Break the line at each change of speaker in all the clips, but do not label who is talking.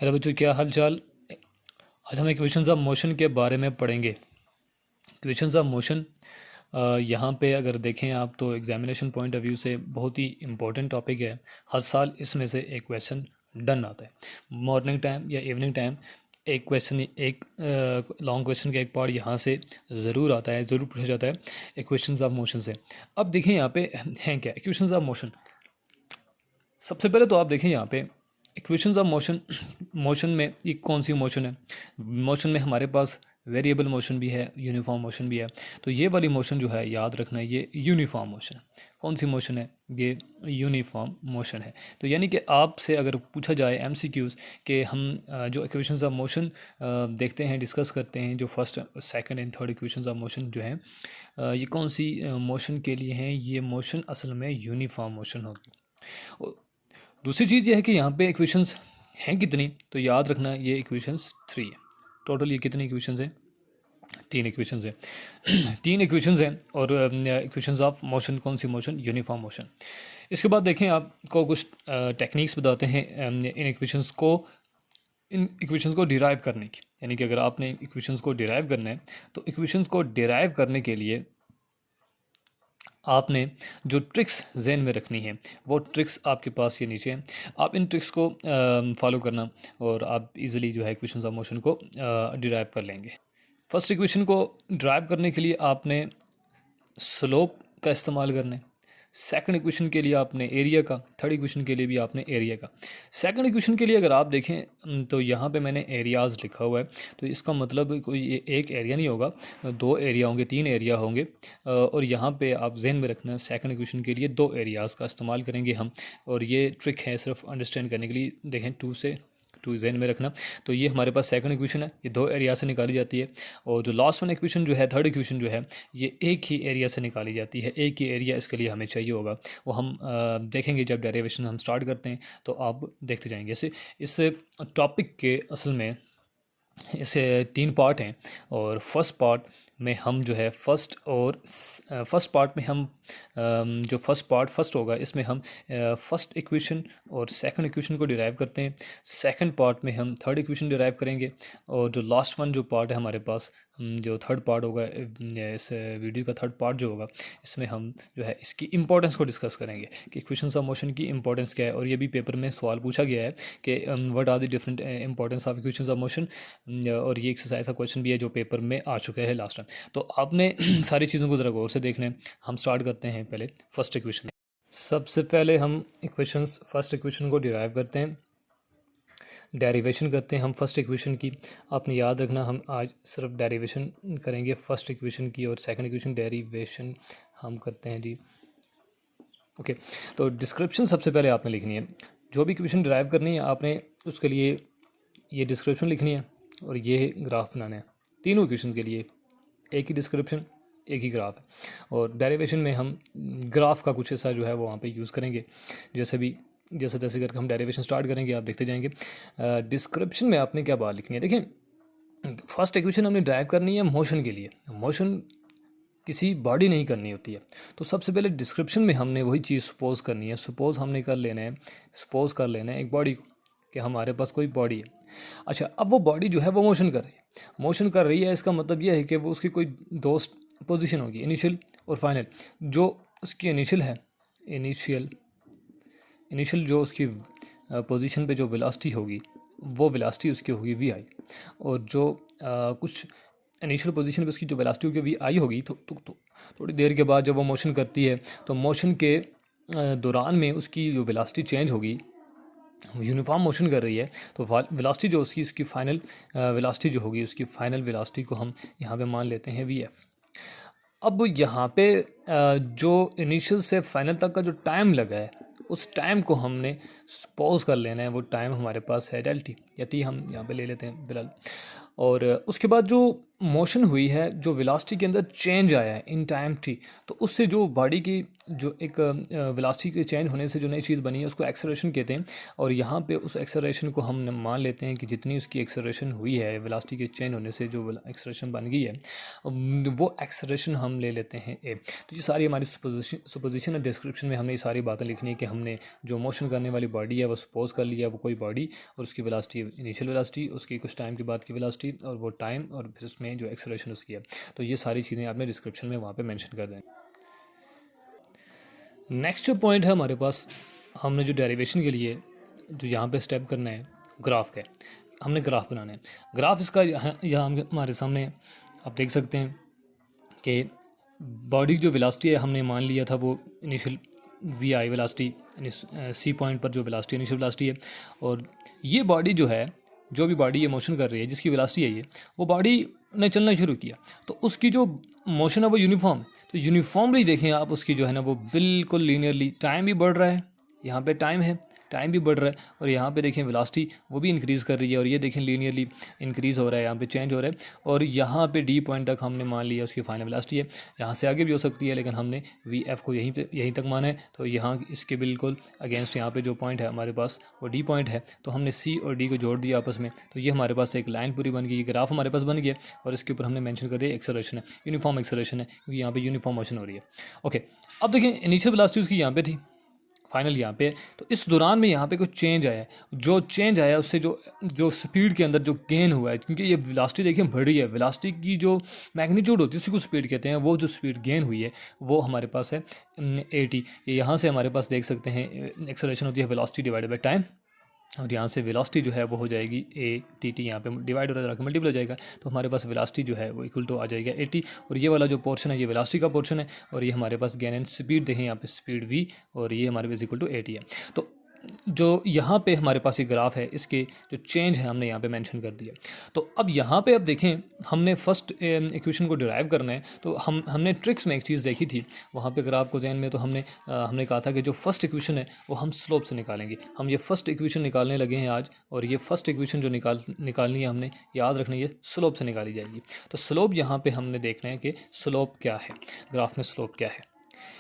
Hello बच्चों, क्या हाल चाल। आज हम इक्वेशंस ऑफ मोशन के बारे में पढ़ेंगे। इक्वेशंस ऑफ मोशन यहाँ पे अगर देखें आप तो एग्जामिनेशन पॉइंट ऑफ व्यू से बहुत ही इम्पोर्टेंट टॉपिक है। हर साल इसमें से एक क्वेश्चन डन आता है। मॉर्निंग टाइम या इवनिंग टाइम एक क्वेश्चन, एक लॉन्ग क्वेश्चन का एक पार्ट यहाँ से ज़रूर आता है, ज़रूर पूछा जाता है इक्वेशंस ऑफ मोशन से। अब देखें यहाँ पे हैं क्या इक्वेशंस ऑफ मोशन। सबसे पहले तो आप देखें यहाँ पे इक्वेशंस ऑफ मोशन। मोशन में ये कौन सी मोशन है? मोशन में हमारे पास वेरिएबल मोशन भी है, यूनिफॉर्म मोशन भी है। तो ये वाली मोशन जो है याद रखना है, ये यूनिफॉर्म मोशन है। कौन सी मोशन है? ये यूनिफॉर्म मोशन है। तो यानी कि आपसे अगर पूछा जाए एमसीक्यूज़ कि हम जो इक्वेशंस ऑफ मोशन देखते हैं, डिस्कस करते हैं, जो first second and third equations of motion जो हैं, ये कौन सी मोशन के लिए हैं? ये मोशन असल में यूनिफॉर्म मोशन होगी। दूसरी चीज़ ये है कि यहाँ पे इक्वेशंस हैं कितनी, तो याद रखना ये इक्वेशंस 3 है। टोटल ये कितनी इक्वेशंस हैं? 3 इक्वेशंस हैं। 3 इक्वेशंस हैं। और इक्वेशंस ऑफ मोशन कौन सी मोशन? Uniform motion. इसके बाद देखें आपको कुछ टेक्निक्स बताते हैं इन इक्वेशंस को डिराइव करने की। यानी कि अगर आपने इक्वेशंस को डिराइव करना है तो इक्वेशंस को डिराइव करने के लिए आपने जो ट्रिक्स जहन में रखनी है वो ट्रिक्स आपके पास ये नीचे हैं। आप इन ट्रिक्स को फॉलो करना और आप इजीली जो है इक्वेशंस ऑफ मोशन को डिराइव कर लेंगे। फर्स्ट इक्वेशन को डिराइव करने के लिए आपने स्लोप का इस्तेमाल करना है। सेकंड इक्वेशन के लिए आपने एरिया का, थर्ड इक्वेशन के लिए भी आपने एरिया का। सेकंड इक्वेशन के लिए अगर आप देखें तो यहाँ पे मैंने एरियाज़ लिखा हुआ है, तो इसका मतलब कोई एक एरिया नहीं होगा, 2 एरिया होंगे, 3 एरिया होंगे। और यहाँ पे आप जहन में रखना सेकंड इक्वेशन के लिए 2 एरियाज़ का इस्तेमाल करेंगे हम। और ये ट्रिक है सिर्फ अंडरस्टैंड करने के लिए। देखें 2 जहन में रखना। तो ये हमारे पास सेकंड इक्वेशन है, ये 2 एरिया से निकाली जाती है। और जो लास्ट वन इक्वेशन जो है, थर्ड इक्वेशन जो है, ये एक ही एरिया से निकाली जाती है। एक ही एरिया इसके लिए हमें चाहिए होगा, वो हम देखेंगे जब डेरिवेशन हम स्टार्ट करते हैं, तो आप देखते जाएंगे। इस टॉपिक के असल में इसे 3 पार्ट हैं। और फर्स्ट पार्ट में हम जो है फर्स्ट पार्ट में हम जो फर्स्ट होगा, इसमें हम फर्स्ट इक्वेशन और सेकंड इक्वेशन को डिराइव करते हैं। सेकंड पार्ट में हम थर्ड इक्वेशन डिराइव करेंगे। और जो लास्ट वन जो पार्ट है हमारे पास, जो थर्ड पार्ट होगा, इस वीडियो का थर्ड पार्ट जो होगा, इसमें हम जो है इसकी इंपॉर्टेंस को डिस्कस करेंगे कि इक्वेशंस ऑफ मोशन की इंपॉर्टेंस क्या है। और ये भी पेपर में सवाल पूछा गया है कि what are the different importance of equations of motion. और ये एक्सरसाइज का क्वेश्चन भी है जो पेपर में आ चुका है लास्ट टाइम। तो आपने सारी चीज़ों को ज़रा गौर से देखना है। हम स्टार्ट करते हैं पहले फर्स्ट इक्वेशन। सबसे पहले हम फर्स्ट इक्वेशन को डिराइव करते हैं, डेरिवेशन करते हैं हम फर्स्ट इक्वेशन की। आपने याद रखना हम आज सिर्फ डेरिवेशन करेंगे फर्स्ट इक्वेशन की, और सेकंड इक्वेशन डेरिवेशन हम करते हैं जी। ओके, तो डिस्क्रिप्शन सबसे पहले आपने लिखनी है। जो भी इक्वेशन डिराइव करनी है आपने उसके लिए ये डिस्क्रिप्शन लिखनी है और ये ग्राफ बनाना है। तीनों इक्वेशन के लिए एक ही डिस्क्रिप्शन, एक ही ग्राफ है। और डेरिवेशन में हम ग्राफ का कुछ हिस्सा जो है वो वहाँ पे यूज़ करेंगे। जैसे जैसे करके हम डेरिवेशन स्टार्ट करेंगे, आप देखते जाएंगे। डिस्क्रिप्शन में आपने क्या बात लिखनी है? देखें, फर्स्ट इक्वेशन हमने ड्राइव करनी है मोशन के लिए। मोशन किसी बॉडी नहीं करनी होती है, तो सबसे पहले डिस्क्रिप्शन में हमने वही चीज़ सपोज करनी है। सपोज हमने सपोज कर लेना है एक बॉडी को, कि हमारे पास कोई बॉडी है। अच्छा, अब वो बॉडी जो है वो मोशन कर रही है। इसका मतलब ये है कि वो उसकी कोई दो पोजीशन होगी, इनिशियल और फाइनल। जो उसकी इनिशियल है, इनिशियल जो उसकी पोजीशन पे जो वेलोसिटी होगी, वो वेलोसिटी उसकी होगी वी आई। और जो कुछ इनिशियल पोजीशन पे उसकी जो वेलोसिटी होगी वी आई होगी, तो थोड़ी देर के बाद जब वो मोशन करती है तो मोशन के दौरान में उसकी जो वेलोसिटी चेंज होगी, यूनिफॉर्म मोशन कर रही है, तो वेलोसिटी जो उसकी फाइनल वेलोसिटी जो होगी, उसकी फाइनल वेलोसिटी को हम यहाँ पे मान लेते हैं वी एफ। अब यहाँ पे जो इनिशियल से फाइनल तक का जो टाइम लगा है, उस टाइम को हमने सपोज कर लेना है। वो टाइम हमारे पास है डेल टी, या टी हम यहाँ पे ले लेते हैं फिलहाल। और उसके बाद जो मोशन हुई है, जो वेलोसिटी के अंदर चेंज आया है इन टाइम टी, तो उससे जो बॉडी की जो एक वेलोसिटी के चेंज होने से जो नई चीज़ बनी है उसको एक्सेलरेशन कहते हैं। और यहाँ पे उस एक्सेलरेशन को हम मान लेते हैं कि जितनी उसकी एक्सेलरेशन हुई है वेलोसिटी के चेंज होने से जो एक्सेलरेशन बन गई है, वो एक्सेलरेशन हम ले लेते हैं ए। तो ये सारी हमारी सुपोजिशन और डिस्क्रिप्शन में हमने ये सारी बातें लिखनी है कि हमने जो मोशन करने वाली बॉडी है वो सपोज कर लिया वो कोई बॉडी, और उसकी वेलोसिटी इनिशियल वेलोसिटी, उसकी कुछ टाइम के बाद की वेलोसिटी, और वो टाइम, और फिर उसमें जो एक्सेलरेशन उसकी है। तो ये सारी चीज़ें आपने डिस्क्रिप्शन में वहाँ पे मेंशन कर दें। नेक्स्ट जो पॉइंट है हमारे पास, हमने जो डेरिवेशन के लिए जो यहाँ पे स्टेप करना है ग्राफ का, हमने ग्राफ बनाना है। ग्राफ इसका यहाँ हमारे सामने आप देख सकते हैं कि बॉडी जो वेलोसिटी है हमने मान लिया था वो initial v i velocity, C point पर जो वेलोसिटी इनिशियल वेलोसिटी है। और ये बॉडी जो है, जो भी बॉडी ये मोशन कर रही है जिसकी वेलोसिटी है ये, वो बॉडी ने चलना शुरू किया तो उसकी जो मोशन है वो यूनिफॉर्म है। तो यूनिफॉर्मली देखें आप, उसकी जो है ना वो बिल्कुल लीनियरली, टाइम भी बढ़ रहा है, यहाँ पे टाइम है, टाइम भी बढ़ रहा है, और यहाँ पे देखें वेलोसिटी वो भी इंक्रीज़ कर रही है, और ये देखें लीनियरली इंक्रीज़ हो रहा है, यहाँ पे चेंज हो रहा है। और यहाँ पे डी पॉइंट तक हमने मान लिया उसकी फाइनल वेलोसिटी है। यहाँ से आगे भी हो सकती है लेकिन हमने वी एफ को यहीं तक माना है। तो यहाँ इसके बिल्कुल अगेंस्ट यहाँ पे जो पॉइंट है हमारे पास वो डी पॉइंट है। तो हमने सी और डी को जोड़ दिया आपस में, तो ये हमारे पास एक लाइन पूरी बन गई, ग्राफ हमारे पास बन गया। और इसके ऊपर हमने मेंशन कर दिया एक्सेलरेशन है, यूनिफॉर्म एक्सेलरेशन है, क्योंकि यहाँ पे यूनिफॉर्म मोशन हो रही है। ओके, अब देखें इनिशियल वेलोसिटी उसकी यहाँ पे थी, फाइनल यहाँ पे। तो इस दौरान में यहाँ पे कुछ चेंज आया है, जो चेंज आया उससे जो स्पीड के अंदर जो गेन हुआ है, क्योंकि ये वेलोसिटी देखिए बढ़ रही है, वेलोसिटी की जो मैग्नीट्यूड होती है उसी को स्पीड कहते हैं। वो जो स्पीड गेन हुई है वो हमारे पास है 80। यहाँ से हमारे पास देख सकते हैं एक्सेलरेशन होती है वेलोसिटी डिवाइडेड बाय टाइम, और यहाँ से वेलोसिटी जो है वो हो जाएगी ए टी टी, यहाँ पे डिवाइड हो रहा है मल्टीपल हो जाएगा। तो हमारे पास वेलोसिटी जो है वो इक्वल टू आ जाएगा 80। और ये वाला जो पोर्शन है ये वेलोसिटी का पोर्शन है, और ये हमारे पास गेन एंड स्पीड देखें यहाँ पे स्पीड वी, और ये हमारे पास इक्वल टू 80 है। तो जो यहाँ पे हमारे पास ये ग्राफ है, इसके जो चेंज है हमने यहाँ पे मेंशन कर दिया। तो अब यहाँ पे अब देखें, हमने फर्स्ट इक्वेशन को डिराइव करना है। तो हमने ट्रिक्स में एक चीज़ देखी थी वहाँ पे ग्राफ को जहन में, तो हमने कहा था कि जो फर्स्ट इक्वेशन है वो हम स्लोप से निकालेंगे। हम ये फर्स्ट इक्वेशन निकालने लगे हैं आज, और ये फर्स्ट इक्वेशन जो निकालनी है हमने याद रखना, ये स्लोप से निकाली जाएगी। तो स्लोप यहाँ पर हमने देखना है कि स्लोप क्या है, ग्राफ में स्लोप क्या है।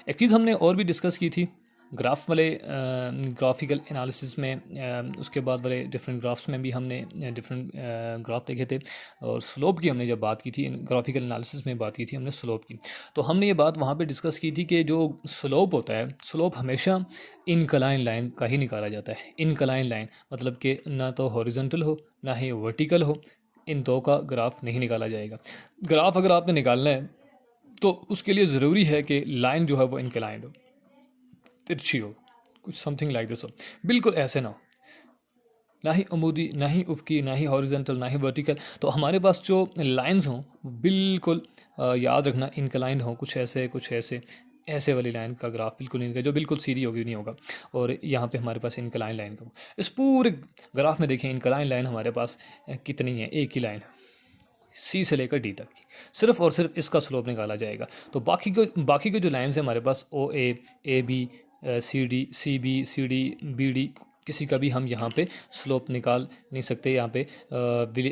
एक चीज़ हमने और भी डिस्कस की थी ग्राफ वाले ग्राफिकल एनालिसिस में, उसके बाद वाले डिफरेंट ग्राफ्स में भी हमने डिफरेंट ग्राफ देखे थे। और स्लोप की हमने जब बात की थी, ग्राफिकल एनालिसिस में बात की थी हमने स्लोप की, तो हमने ये बात वहाँ पे डिस्कस की थी कि जो स्लोप होता है, स्लोप हमेशा इनक्लाइन लाइन का ही निकाला जाता है। इनक्लाइन लाइन मतलब कि ना तो हॉरिजॉन्टल हो ना ही वर्टिकल हो, इन दो का ग्राफ नहीं निकाला जाएगा। ग्राफ अगर आपने निकालना है तो उसके लिए ज़रूरी है कि लाइन जो है वो इनक्लाइंड हो, तिरछी हो, कुछ समथिंग लाइक दिस हो, बिल्कुल ऐसे ना हो, ना ही अमूदी, ना ही उफकी, ना ही हॉरिजॉन्टल, ना ही वर्टिकल। तो हमारे पास जो लाइंस हों बिल्कुल याद रखना इनक्लाइंड हो, कुछ ऐसे ऐसे वाली लाइन का ग्राफ बिल्कुल नहीं, जो बिल्कुल सीधी होगी नहीं होगा। और यहाँ पे हमारे पास इनक्लाइन लाइन का, इस पूरे ग्राफ में देखें इनक्लाइन लाइन हमारे पास कितनी है, एक ही लाइन है, सी से लेकर डी तक की, सिर्फ और सिर्फ इसका स्लोप निकाला जाएगा। तो बाकी के जो लाइन्स हैं हमारे पास O A B C D, C B, C D, B D, किसी का भी हम यहाँ पे स्लोप निकाल नहीं सकते। यहाँ पे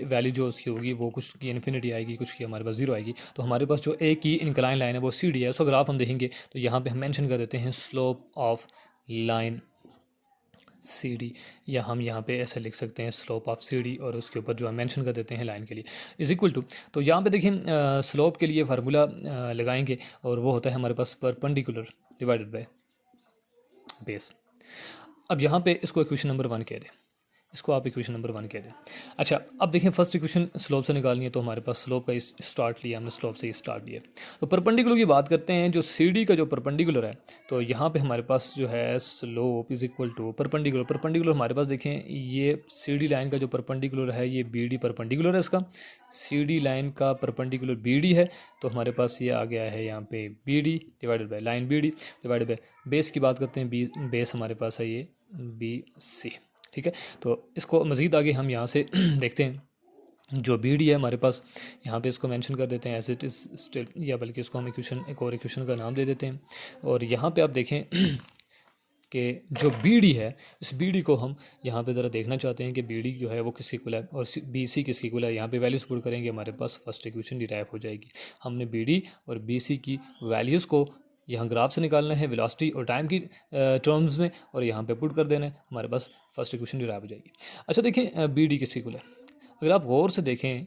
वैल्यू जो उसकी होगी वो कुछ की इन्फिनिटी आएगी, कुछ की हमारे पास जीरो आएगी। तो हमारे पास जो एक ही इनक्लाइन लाइन है वो सी डी है, उसका ग्राफ हम देखेंगे तो यहाँ पे हम मेंशन कर देते हैं slope of line C D, या हम यहाँ पे ऐसे लिख सकते हैं स्लोप ऑफ सी डी, और उसके ऊपर जो हम मेंशन कर देते हैं लाइन के लिए इज इक्वल टू। तो यहाँ पे देखिए स्लोप के लिए फार्मूला लगाएंगे, और वो होता है हमारे पास परपेंडिकुलर डिवाइडेड बाय बेस। अब यहाँ पे इसको इक्वेशन नंबर 1 कह दें, इसको आप इक्वेशन नंबर 1 कह दें। अच्छा, अब देखें फर्स्ट इक्वेशन स्लोप से निकालनी है, तो हमारे पास स्लोप का स्टार्ट लिया हमने, स्लोप से ही स्टार्ट लिया। तो परपेंडिकुलर की बात करते हैं, जो सी डी का जो परपेंडिकुलर है, तो यहाँ पे हमारे पास जो है slope is equal to perpendicular हमारे पास देखें, ये सी डी लाइन का जो परपेंडिकुलर है ये बी डी परपेंडिकुलर है इसका, सी डी लाइन का परपेंडिकुलर बी डी है। तो हमारे पास ये आ गया है यहाँ पे B D divided by line B D divided by base की बात करते हैं, बेस हमारे पास है ये बी सी, ठीक है। तो इसको मज़ीद आगे हम यहाँ से देखते हैं, जो बी डी है हमारे पास यहाँ पे इसको मेंशन कर देते हैं एज इट इज़ स्टिल, या बल्कि इसको हम एक और इक्वेशन का नाम दे देते हैं। और यहाँ पे आप देखें कि जो बी डी है, इस बी डी को हम यहाँ पे ज़रा देखना चाहते हैं कि बी डी जो है वो किसकी इक्वल है और बी सी किसकी इक्वल है। यहाँ पे वैल्यूज़ पुट करेंगे, हमारे पास फर्स्ट इक्वेशन डिराइव हो जाएगी। हमने बी डी और बी सी की वैल्यूज़ को यहाँ ग्राफ से निकालना है वेलोसिटी और टाइम की टर्म्स में, और यहाँ पे पुट कर देना है, हमारे पास फर्स्ट इक्वेशन डिराइव हो जाएगी। अच्छा देखें बी डी किसकी इक्वल है। अगर आप गौर से देखें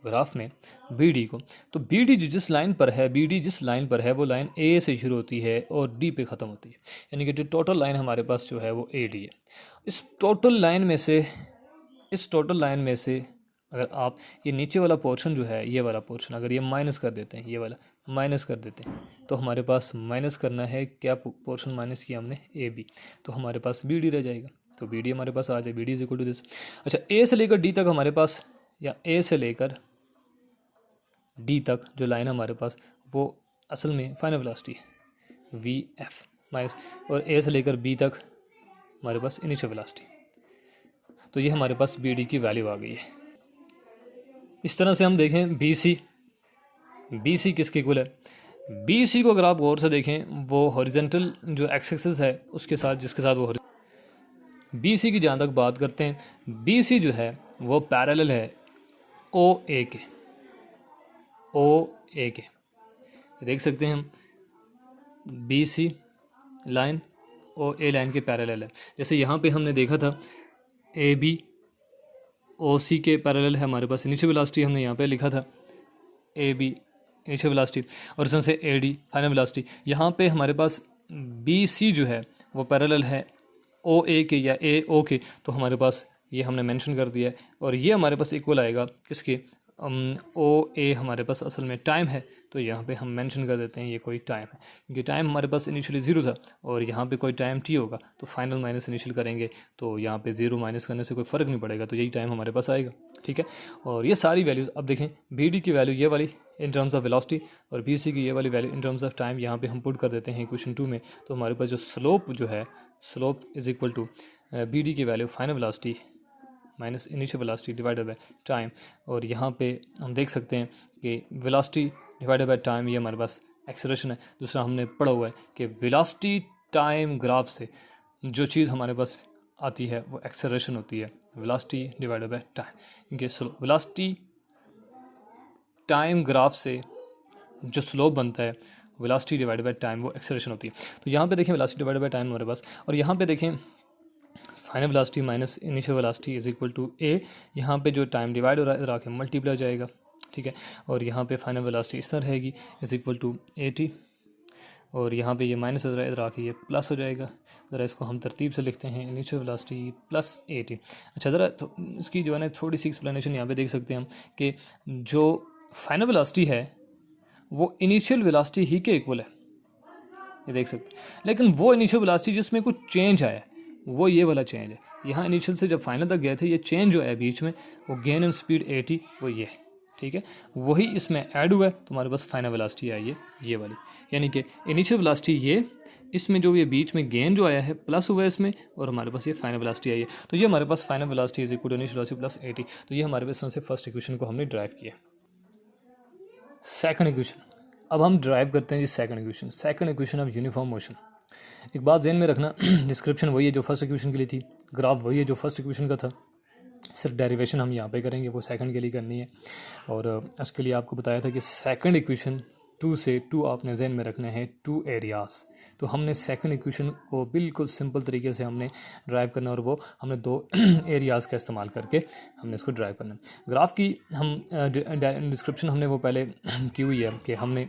ग्राफ में बी डी को, तो बी डी जिस लाइन पर है, बी डी जिस लाइन पर है वो लाइन ए से शुरू होती है और डी पे ख़त्म होती है, यानी कि जो टोटल लाइन हमारे पास जो है वो ए डी है। इस टोटल लाइन में से अगर आप ये नीचे वाला पोर्शन जो है, ये वाला पोर्शन अगर ये माइनस कर देते हैं, ये वाला माइनस कर देते हैं, तो हमारे पास माइनस करना है क्या पोर्शन माइनस किया हमने, ए बी, तो हमारे पास बी डी रह जाएगा। तो बी डी हमारे पास आ जाए, B D is equal to this. अच्छा ए से लेकर डी तक हमारे पास, या ए से लेकर डी तक जो लाइन हमारे पास वो असल में फाइनल वेलोसिटी है वी एफ माइनस, और ए से लेकर बी तक हमारे पास इनिशियल वेलोसिटी। तो ये हमारे पास बी डी की वैल्यू आ गई है। इस तरह से हम देखें बी सी किसके इक्वल है। बी सी को अगर आप गौर से देखें वो हॉरिजॉन्टल जो एक्स एक्सिस है उसके साथ, जिसके साथ वो बी सी की जहाँ तक बात करते हैं, बी सी जो है वो पैरेलल है ओ ए के, देख सकते हैं हम बी सी लाइन ओ ए लाइन के पैरेलल है। जैसे यहाँ पे हमने देखा था ए बी ओ सी के पैरेलल है, हमारे पास इनिशियल वेलोसिटी हमने यहाँ पे लिखा था ए बी इनिशियल वेलोसिटी, और इसमें से ए डी फाइनल वेलोसिटी। यहाँ पे हमारे पास बी सी जो है वो पैरेलल है ओ ए के या ए ओ के, तो हमारे पास ये हमने मेंशन कर दिया है, और ये हमारे पास इक्वल आएगा किसके, ओ ए हमारे पास असल में टाइम है, तो यहाँ पे हम मेंशन कर देते हैं ये कोई टाइम है, क्योंकि टाइम हमारे पास इनिशियली ज़ीरो था और यहाँ पे कोई टाइम टी होगा, तो फाइनल माइनस इनिशियल करेंगे तो यहाँ पे ज़ीरो माइनस करने से कोई फ़र्क नहीं पड़ेगा, तो यही टाइम हमारे पास आएगा। ठीक है, और ये सारी वैल्यूज़ अब देखें, बी डी की वैल्यू ये वाली इन टर्म्स ऑफ वेलोसिटी और बी सी की ये वाली value in terms of time यहाँ पे हम पुट कर देते हैं इक्वेशन 2 में, तो हमारे पास जो स्लोप जो है, slope is equal to B D की value final velocity minus initial velocity divided by time, और यहाँ पे हम देख सकते हैं कि वेलोसिटी डिवाइडेड बाय टाइम ये हमारे पास एक्सेलरेशन है। दूसरा हमने पढ़ा हुआ है कि वेलोसिटी टाइम ग्राफ से जो चीज़ हमारे पास आती है वो एक्सेलरेशन होती है, वेलोसिटी डिवाइडेड बाय टाइम, क्योंकि वेलोसिटी टाइम ग्राफ से जो स्लोप बनता है वेलोसिटी डिवाइडेड बाय टाइम वो एक्सेलरेशन होती है। तो यहाँ पे देखें वेलोसिटी डिवाइडेड बाय टाइम हमारे पास, और यहाँ पे देखें final velocity minus initial velocity is equal to A, यहाँ पे जो टाइम डिवाइड हो रहा है इधर आके मल्टीप्लाई हो जाएगा। ठीक है, और यहाँ पे फाइनल वेलोसिटी इस तरह रहेगी is equal to a t, और यहाँ पे ये माइनस हो रहा है इधर आके ये प्लस हो जाएगा। ज़रा इसको हम तरतीब से लिखते हैं, initial velocity plus A T. अच्छा ज़रा इसकी जो है ना थोड़ी सी एक्सप्लेनेशन यहाँ पे देख सकते हैं हम कि जो फाइनल वेलोसिटी है वो इनिशियल वेलोसिटी ही के इक्वल है, ये देख सकते हैं, लेकिन वो इनिशियल वेलोसिटी जिसमें कुछ चेंज आया वो ये वाला चेंज है। यहाँ इनिशियल से जब फाइनल तक गए थे ये चेंज जो है बीच में वो गेन इन स्पीड 80 वो ये, ठीक है, वही इसमें ऐड हुआ है, तो हमारे पास फाइनल वेलोसिटी आई है ये वाली, यानी कि इनिशियल वेलोसिटी ये, इसमें जो ये बीच में गेन जो आया है प्लस हुआ है इसमें, और हमारे पास ये फाइनल वेलोसिटी आई है। तो ये हमारे पास final velocity is equal to initial velocity plus 80। तो ये हमारे पास से फर्स्ट इक्वेशन को हमने ड्राइव किया। सेकंड इक्वेशन, अब हम ड्राइव करते हैं जी second equation, second equation of uniform motion. एक बात ध्यान में रखना, डिस्क्रिप्शन वही है जो फर्स्ट इक्वेशन के लिए थी, ग्राफ वही है जो फर्स्ट इक्वेशन का था, सिर्फ डेरिवेशन हम यहाँ पे करेंगे वो सेकंड के लिए करनी है। और उसके लिए आपको बताया था कि सेकंड इक्वेशन 2 से 2 आपने जहन में रखने हैं 2 एरियाज़। तो हमने सेकंड इक्वेशन को बिल्कुल सिंपल तरीके से हमने ड्राइव करना, और वो हमने 2 एरियाज़ का इस्तेमाल करके हमने इसको ड्राइव करना। ग्राफ की हम डिस्क्रिप्शन हमने वो पहले की हुई है कि हमने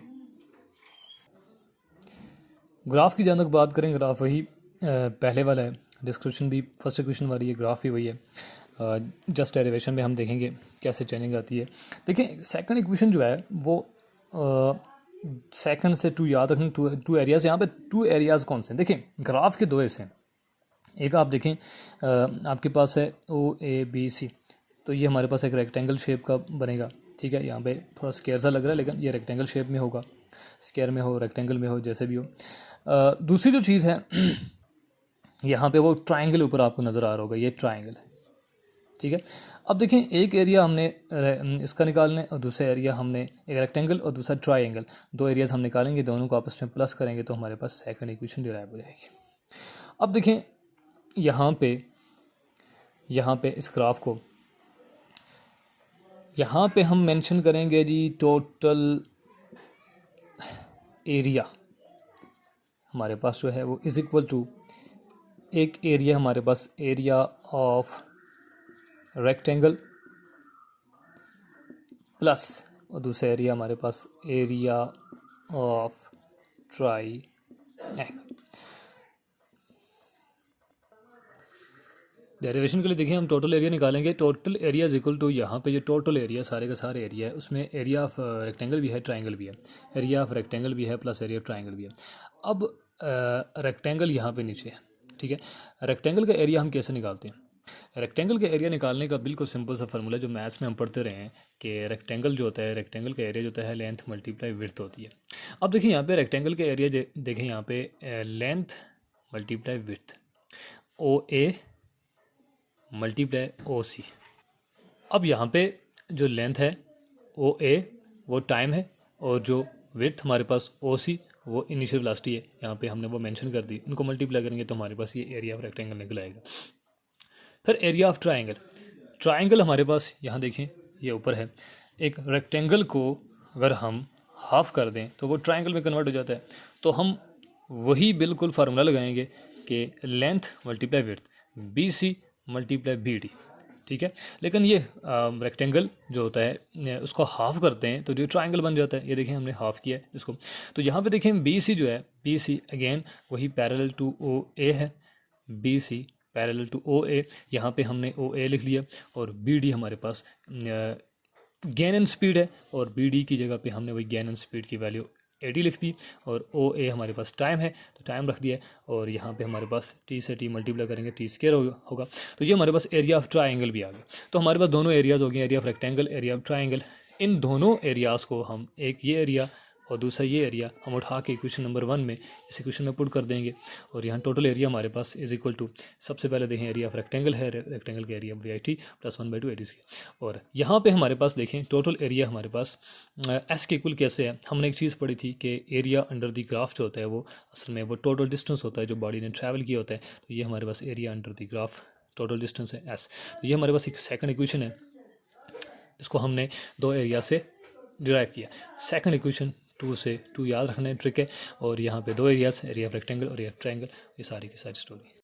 ग्राफ की जहाँ तक बात करें, ग्राफ वही पहले वाला है, डिस्क्रिप्शन भी फर्स्ट इक्वेशन वाली है, ग्राफ भी वही है, जस्ट डेरिवेशन में हम देखेंगे कैसे चेंजिंग आती है। देखें सेकंड इक्वेशन जो है वो सेकंड से 2 याद रखें, 2 एरियाज़, यहाँ पे 2 एरियाज़ कौन से हैं? देखें ग्राफ के 2 हिस्से हैं, एक आप देखें आपके पास है ओ ए बी सी, तो ये हमारे पास एक रेक्टेंगल शेप का बनेगा। ठीक है, यहाँ पे थोड़ा स्क्वायर सा लग रहा है लेकिन ये रेक्टेंगल शेप में होगा, स्क्वायर में हो रेक्टेंगल में हो जैसे भी हो। दूसरी जो चीज़ है यहाँ पे वो ट्रायंगल ऊपर आपको नज़र आ रहा होगा, ये ट्रायंगल है। ठीक है, अब देखें एक एरिया हमने इसका निकालना है और दूसरा एरिया हमने, एक रेक्टेंगल और दूसरा ट्रायंगल, 2 एरियाज़ हम निकालेंगे, दोनों को आपस में प्लस करेंगे तो हमारे पास सेकंड इक्वेशन डिराइव हो जाएगी। अब देखें यहाँ पे इस ग्राफ को यहाँ पे हम मेंशन करेंगे जी टोटल एरिया हमारे पास जो है वो इज़ इक्वल टू, एक एरिया हमारे पास एरिया ऑफ रेक्टेंगल प्लस और दूसरा एरिया हमारे पास एरिया ऑफ ट्राइएंगल। डेरिवेशन के लिए देखिए हम टोटल एरिया निकालेंगे। Total area is equal to, यहाँ पे जो टोटल एरिया सारे का सारे एरिया है उसमें एरिया ऑफ रेक्टेंगल भी है, ट्राइंगल भी है, एरिया ऑफ रेक्टेंगल भी है प्लस एरिया ऑफ ट्राइंगल भी है। अब रेक्टेंगल यहाँ पे नीचे है, ठीक है। रेक्टेंगल का एरिया हम कैसे निकालते हैं? रेक्टेंगल का एरिया निकालने का बिल्कुल सिंपल सा फार्मूला जो मैथ्स में हम पढ़ते रहे हैं कि रेक्टेंगल जो होता है, रेक्टेंगल का एरिया जो होता है लेंथ मल्टीप्लाई विड्थ होती है। अब देखिए यहाँ पे रेक्टेंगल का एरिया देखें यहाँ पे length multiply width, O A multiply ओ सी। अब यहाँ पे जो लेंथ है ओ ए वो टाइम है और जो विड्थ हमारे पास ओ सी वो इनिशियल वेलोसिटी है। यहाँ पे हमने वो मेंशन कर दी, उनको मल्टीप्लाई करेंगे तो हमारे पास ये एरिया ऑफ रेक्टेंगल निकल आएगा। फिर एरिया ऑफ ट्राइंगल, ट्राइंगल हमारे पास यहाँ देखें ये ऊपर है। एक रेक्टेंगल को अगर हम हाफ कर दें तो वो ट्राइंगल में कन्वर्ट हो जाता है। तो हम वही बिल्कुल फार्मूला लगाएंगे कि length multiply width B C multiply B D, ठीक है। लेकिन ये रेक्टेंगल जो होता है उसको हाफ करते हैं तो जो ट्राइंगल बन जाता है। ये देखें हमने हाफ किया है इसको। तो यहाँ पे देखें बी सी जो है, बी सी अगेन वही पैरेलल टू ओ ए है, B C parallel to O A. यहाँ पे हमने ओ ए लिख लिया और बी डी हमारे पास गेन एंड स्पीड है और बी डी की जगह पे हमने वही गेन एंड स्पीड की वैल्यू ए टी लिख दी और ओ ए हमारे पास टाइम है तो टाइम रख दिया और यहाँ पे हमारे पास टी से टी मल्टीप्लाई करेंगे टी स्क्वायर होगा। तो ये हमारे पास एरिया ऑफ ट्राइंगल भी आ गया। तो हमारे पास दोनों एरियाज़ हो गए, area of rectangle, area of triangle. इन दोनों एरियाज़ को हम, एक ये एरिया और दूसरा ये एरिया, हम उठा के इक्वेशन नंबर 1 में इस इक्वेशन में पुट कर देंगे और यहाँ टोटल एरिया हमारे पास इज इक्वल टू, सबसे पहले देखें एरिया ऑफ रेक्टेंगल है, रेक्टेंगल का area V I T plus 1/2 A T square. और यहाँ पे हमारे पास देखें टोटल एरिया हमारे पास एस के इक्वल कैसे है। हमने एक चीज़ पढ़ी थी कि एरिया अंडर द ग्राफ जो होता है वो असल में वो टोटल डिस्टेंस होता है जो बॉडी ने ट्रैवल किया होता है। तो ये हमारे पास area under the graph total distance है एस। तो ये हमारे पास एक सेकंड इक्वेशन है, इसको हमने दो एरिया से डिराइव किया। सेकंड इक्वेशन 2 से 2 याद रखना है, ट्रिक है। और यहाँ पे दो एरियाज, एरिया ऑफ रेक्टेंगल और एरिया ऑफ ट्रायंगल, ये सारी की सारी स्टोरी।